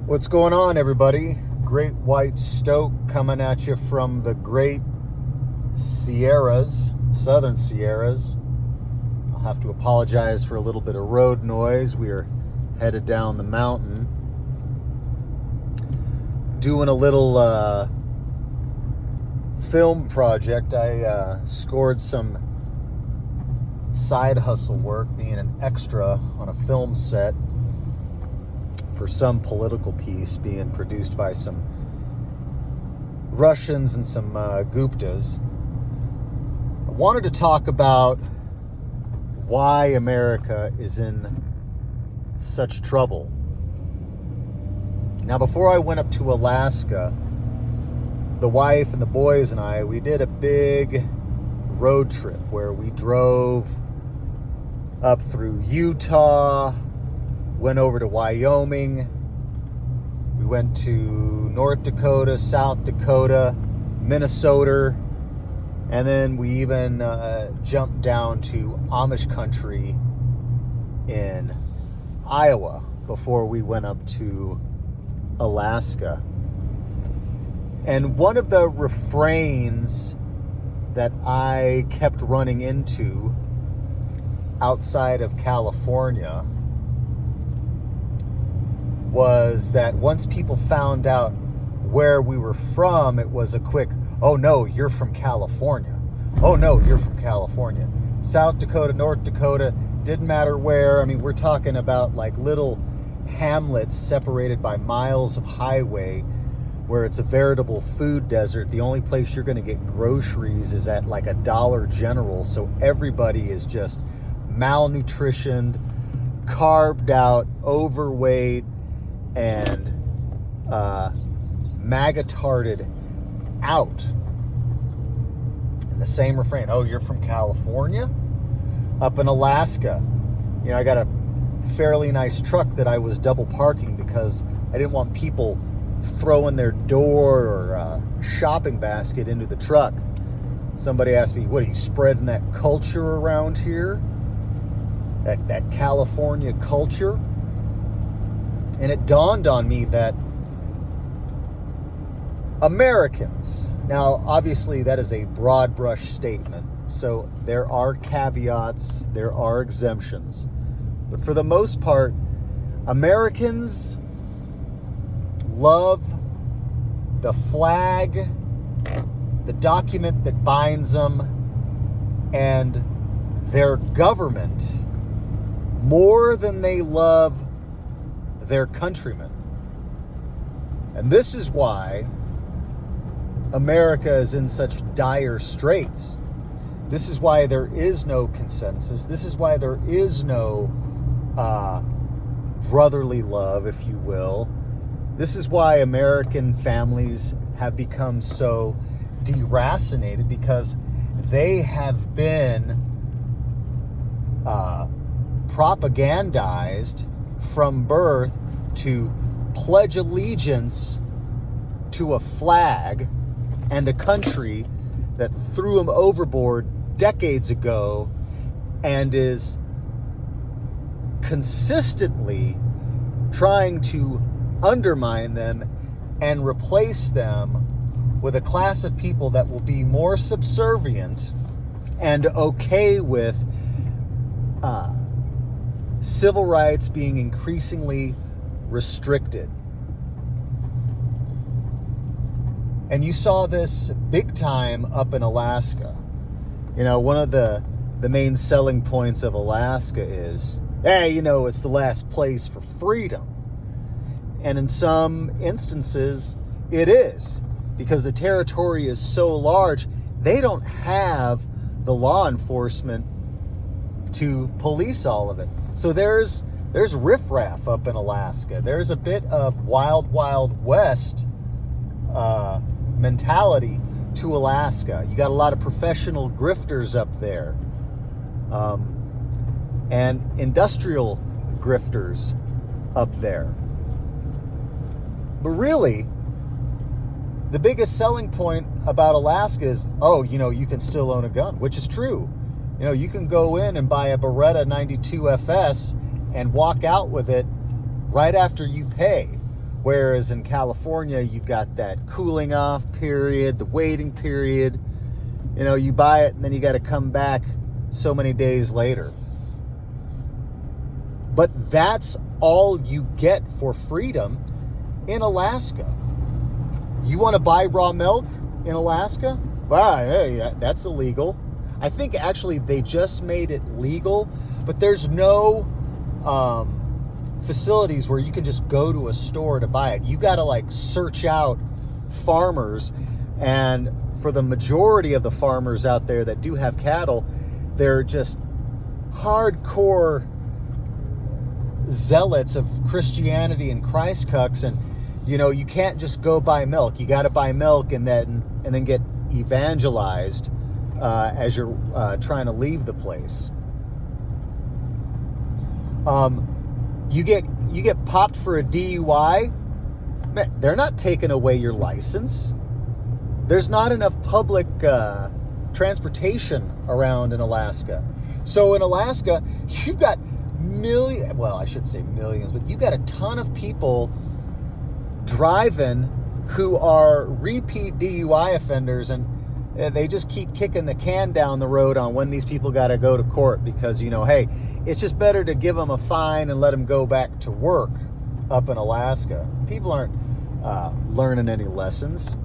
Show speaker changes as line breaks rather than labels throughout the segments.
What's going on, everybody? Great White Stoke coming at you from the Great Sierras, Southern Sierras. I'll have to apologize for a little bit of road noise. We are headed down the mountain. Doing a little film project. I scored some side hustle work, being an extra on a film set for some political piece being produced by some Russians and some Guptas. I wanted to talk about why America is in such trouble. Now, before I went up to Alaska, the wife and the boys and I, we did a big road trip where we drove up through Utah, went over to Wyoming, we went to North Dakota, South Dakota, Minnesota, and then we even jumped down to Amish country in Iowa before we went up to Alaska. And one of the refrains that I kept running into outside of California was that once people found out where we were from, it was a quick, oh no, you're from California. Oh no, you're from California. South Dakota, North Dakota, didn't matter where. I mean, we're talking about like little hamlets separated by miles of highway where it's a veritable food desert. The only place you're going to get groceries is at like a Dollar General. So everybody is just malnutritioned, carved out, overweight, and maggot-tarded out. And the same refrain, oh, you're from California? Up in Alaska, you know, I got a fairly nice truck that I was double parking because I didn't want people throwing their door or shopping basket into the truck. Somebody asked me, what, are you spreading that culture around here? That California culture? And it dawned on me that Americans, now obviously that is a broad brush statement, so there are caveats, there are exemptions, but for the most part, Americans love the flag, the document that binds them, and their government more than they love their countrymen. And this is why America is in such dire straits. This is why there is no consensus. This is why there is no brotherly love, if you will. This is why American families have become so deracinated, because they have been propagandized from birth to pledge allegiance to a flag and a country that threw them overboard decades ago and is consistently trying to undermine them and replace them with a class of people that will be more subservient and okay with civil rights being increasingly restricted. And you saw this big time up in Alaska. You know, one of the main selling points of Alaska is, hey, you know, it's the last place for freedom. And in some instances, it is, because the territory is so large, they don't have the law enforcement to police all of it. So there's riffraff up in Alaska. There's a bit of wild, wild west mentality to Alaska. You got a lot of professional grifters up there, and industrial grifters up there. But really, the biggest selling point about Alaska is, oh, you know, you can still own a gun, which is true. You know, you can go in and buy a Beretta 92 FS and walk out with it right after you pay. Whereas in California, you've got that cooling off period, the waiting period. You know, you buy it and then you got to come back so many days later. But that's all you get for freedom in Alaska. You want to buy raw milk in Alaska? Wow, yeah, that's illegal. I think actually they just made it legal, but there's no facilities where you can just go to a store to buy it. You got to like search out farmers, and for the majority of the farmers out there that do have cattle, they're just hardcore zealots of Christianity and Christ cucks, and you know, you can't just go buy milk. You got to buy milk and then get evangelized as you're trying to leave the place. You get popped for a DUI. Man, they're not taking away your license. There's not enough public transportation around in Alaska. So in Alaska, you've got millions, but you got a ton of people driving who are repeat DUI offenders, and they just keep kicking the can down the road on when these people got to go to court because, you know, hey, it's just better to give them a fine and let them go back to work up in Alaska. People aren't learning any lessons.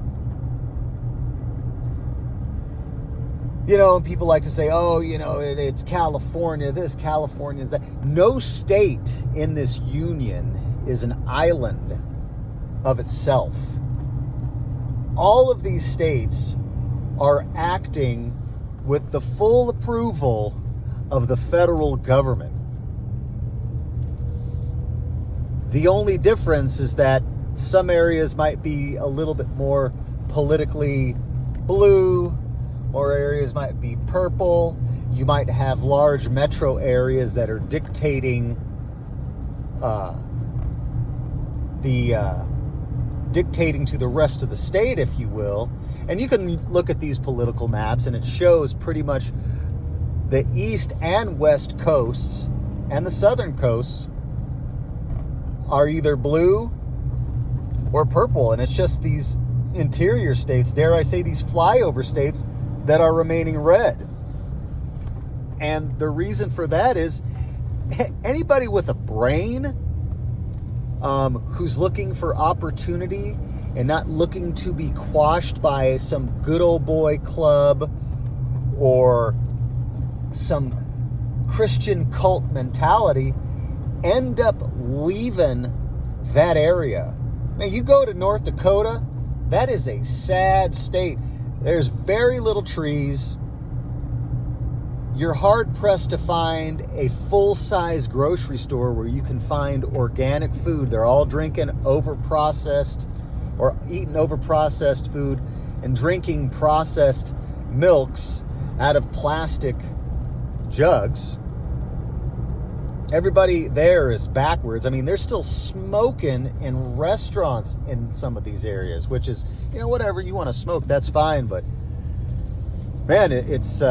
You know, and people like to say, oh, you know, it's California this, California is that. No state in this union is an island of itself. All of these states are acting with the full approval of the federal government. The only difference is that some areas might be a little bit more politically blue, or areas might be purple. You might have large metro areas that are dictating dictating to the rest of the state, if you will. And you can look at these political maps and it shows pretty much the east and west coasts and the southern coasts are either blue or purple. And it's just these interior states, dare I say these flyover states, that are remaining red. And the reason for that is anybody with a brain who's looking for opportunity and not looking to be quashed by some good old boy club or some Christian cult mentality end up leaving that area. Now, you go to North Dakota, that is a sad state. There's very little trees. You're hard-pressed to find a full-size grocery store where you can find organic food. They're all drinking overprocessed or eating overprocessed food and drinking processed milks out of plastic jugs. Everybody there is backwards. I mean, they're still smoking in restaurants in some of these areas, which is, you know, whatever you want to smoke, that's fine. But man, it's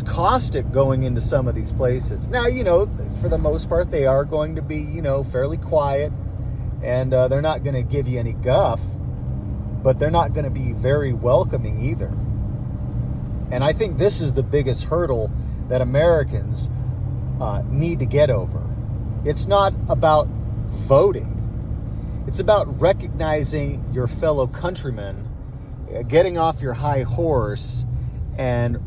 caustic going into some of these places. Now, you know, for the most part, they are going to be, you know, fairly quiet, and they're not going to give you any guff, but they're not going to be very welcoming either. And I think this is the biggest hurdle that Americans need to get over. It's not about voting. It's about recognizing your fellow countrymen, getting off your high horse, and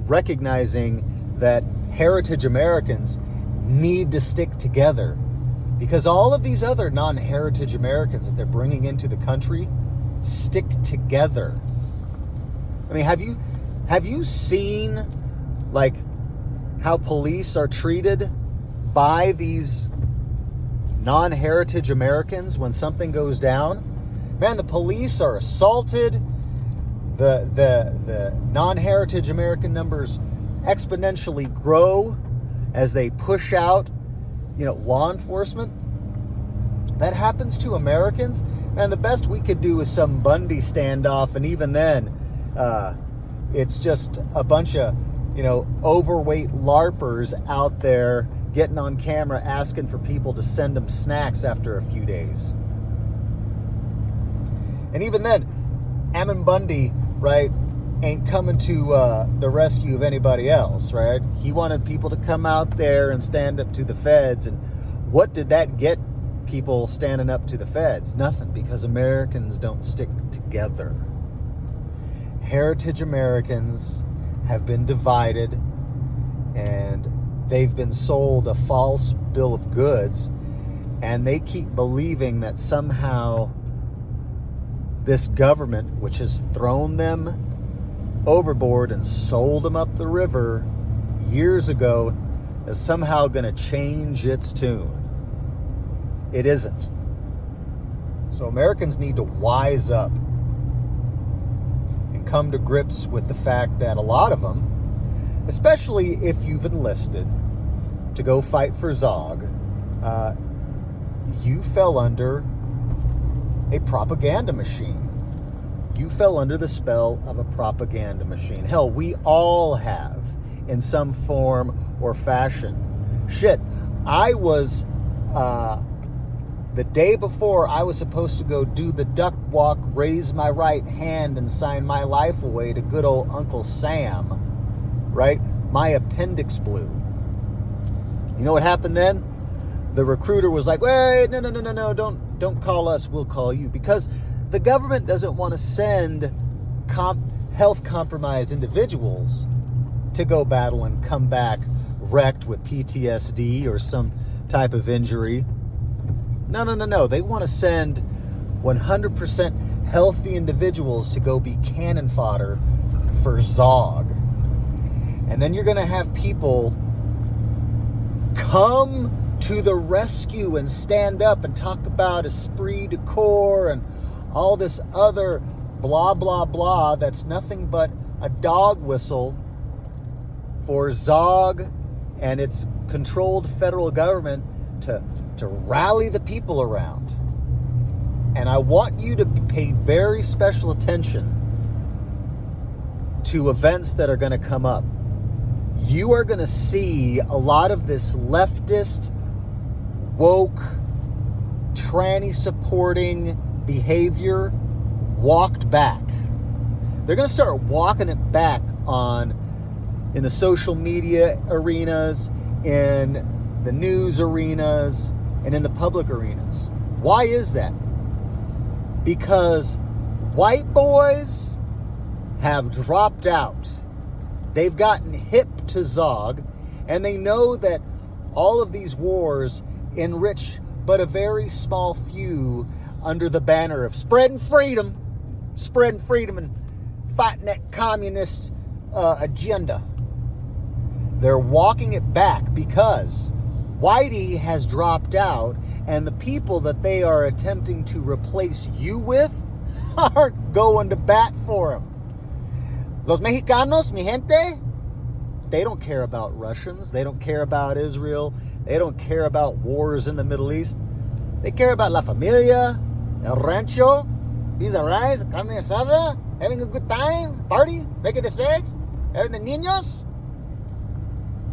recognizing that heritage Americans need to stick together, because all of these other non-heritage Americans that they're bringing into the country stick together. I mean, have you seen like how police are treated by these non-heritage Americans when something goes down? Man, the police are assaulted. The non-heritage American numbers exponentially grow as they push out, you know, law enforcement. That happens to Americans. Man, the best we could do is some Bundy standoff, and even then, it's just a bunch of, you know, overweight LARPers out there getting on camera asking for people to send them snacks after a few days. And even then, Ammon Bundy, right, ain't coming to the rescue of anybody else, right? He wanted people to come out there and stand up to the feds. And what did that get people standing up to the feds? Nothing, because Americans don't stick together. Heritage Americans have been divided, and they've been sold a false bill of goods, and they keep believing that somehow this government, which has thrown them overboard and sold them up the river years ago, is somehow going to change its tune. It isn't. So Americans need to wise up and come to grips with the fact that a lot of them, especially if you've enlisted to go fight for Zog, you fell under a propaganda machine. You fell under the spell of a propaganda machine. Hell, we all have in some form or fashion. Shit, I was, the day before I was supposed to go do the duck walk, raise my right hand and sign my life away to good old Uncle Sam, right? My appendix blew. You know what happened then? The recruiter was like, wait, no, don't call us, we'll call you. Because the government doesn't want to send health compromised individuals to go battle and come back wrecked with PTSD or some type of injury. No. They want to send 100% healthy individuals to go be cannon fodder for Zog. And then you're going to have people come to the rescue and stand up and talk about esprit de corps and all this other blah, blah, blah that's nothing but a dog whistle for Zog and its controlled federal government to rally the people around. And I want you to pay very special attention to events that are going to come up. You are going to see a lot of this leftist, woke, tranny supporting behavior walked back. They're going to start walking it back in the social media arenas, in the news arenas, and in the public arenas. Why is that? Because white boys have dropped out. They've gotten hip to Zog, and they know that all of these wars enrich but a very small few under the banner of spreading freedom and fighting that communist agenda. They're walking it back because Whitey has dropped out, and the people that they are attempting to replace you with aren't going to bat for him. Los Mexicanos, mi gente, they don't care about Russians. They don't care about Israel. They don't care about wars in the Middle East. They care about La Familia, El Rancho, pizza rice, carne asada, having a good time, party, making the sex, having the niños.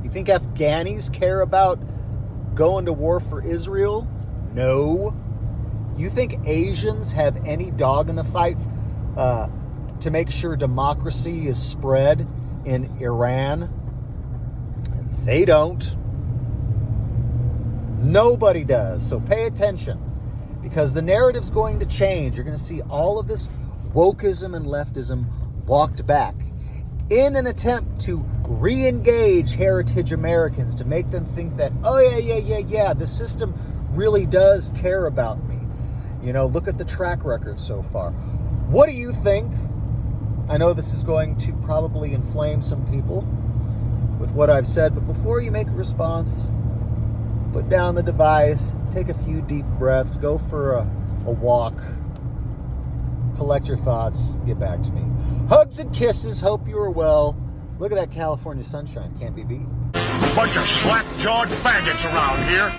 You think Afghanis care about going to war for Israel? No. You think Asians have any dog in the fight to make sure democracy is spread in Iran? They don't. Nobody does. So pay attention, because the narrative's going to change. You're going to see all of this wokeism and leftism walked back in an attempt to re-engage heritage Americans, to make them think that, oh yeah, the system really does care about me. You know, look at the track record so far. What do you think? I know this is going to probably inflame some people with what I've said, but before you make a response, put down the device, take a few deep breaths, go for a walk, collect your thoughts, get back to me. Hugs and kisses, hope you are well. Look at that California sunshine, can't be beat.
Bunch of slack-jawed faggots around here.